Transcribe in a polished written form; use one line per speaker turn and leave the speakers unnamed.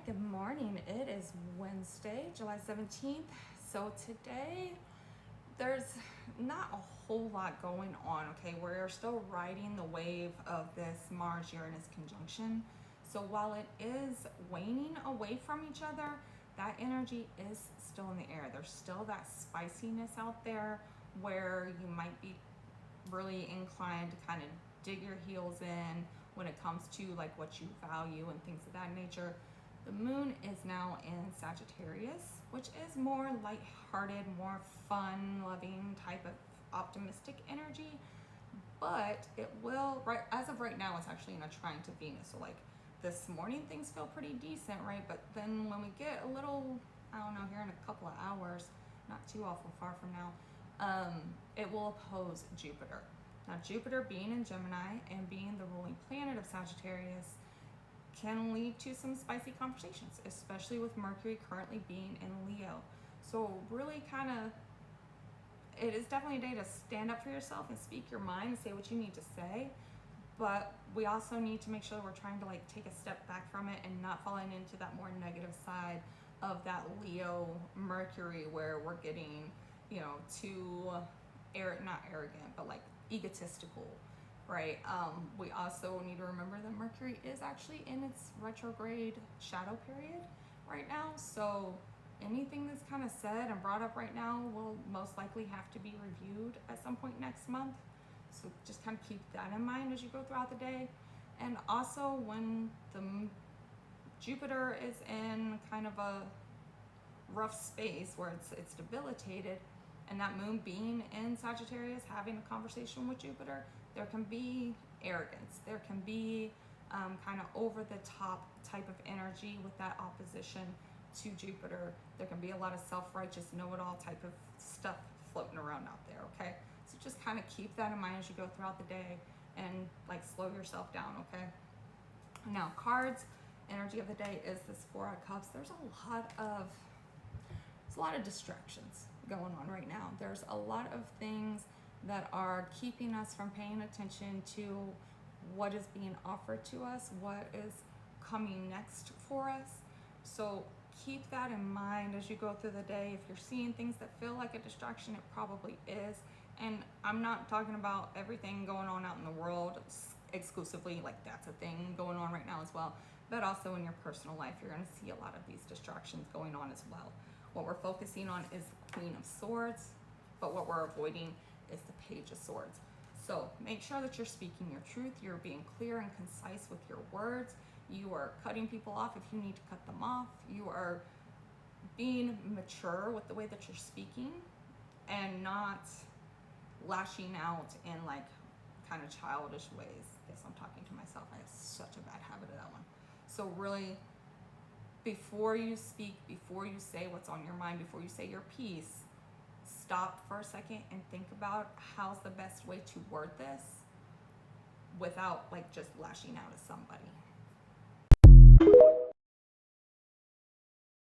good morning. It is Wednesday, July 17th. So today there's not a whole lot going on, okay? We're still riding the wave of this Mars-Uranus conjunction. So while it is waning away from each other, that energy is still in the air. There's still that spiciness out there where you might be really inclined to kind of dig your heels in when it comes to like what you value and things of that nature. The moon is now in Sagittarius, which is more lighthearted, more fun-loving type of optimistic energy. But it will, right as of right now, it's actually in a trine to Venus. So like this morning, things feel pretty decent, right? But then when we get a little, I don't know, here in a couple of hours, not too awful far from now, it will oppose Jupiter. Now, Jupiter being in Gemini and being the ruling planet of Sagittarius can lead to some spicy conversations, especially with Mercury currently being in Leo. So really it is definitely a day to stand up for yourself and speak your mind and say what you need to say. But we also need to make sure that we're trying to like take a step back from it and not falling into that more negative side of that Leo Mercury where we're getting, too not arrogant, but like egotistical, right? We also need to remember that Mercury is actually in its retrograde shadow period right now. So anything that's kind of said and brought up right now will most likely have to be reviewed at some point next month. So just kind of keep that in mind as you go throughout the day. And also when the Jupiter is in kind of a rough space where it's debilitated, and that moon being in Sagittarius, having a conversation with Jupiter, there can be arrogance. There can be kind of over the top type of energy with that opposition to Jupiter. There can be a lot of self-righteous know-it-all type of stuff floating around out there, okay? So just kind of keep that in mind as you go throughout the day and like slow yourself down, okay? Now, cards, energy of the day is this Four of Cups. There's a lot of distractions going on right now. There's a lot of things that are keeping us from paying attention to what is being offered to us, what is coming next for us. So keep that in mind as you go through the day. If you're seeing things that feel like a distraction, it probably is. And I'm not talking about everything going on out in the world exclusively, like that's a thing going on right now as well, but also in your personal life, you're going to see a lot of these distractions going on as well. What we're focusing on is the Queen of Swords, but what we're avoiding is the Page of Swords. So make sure that you're speaking your truth, you're being clear and concise with your words, you are cutting people off if you need to cut them off, you are being mature with the way that you're speaking and not lashing out in like kind of childish ways. Guess I'm talking to myself. I have such a bad habit of that one. So really, before you speak, before you say what's on your mind, before you say your piece, stop for a second and think about how's the best way to word this without like just lashing out at somebody.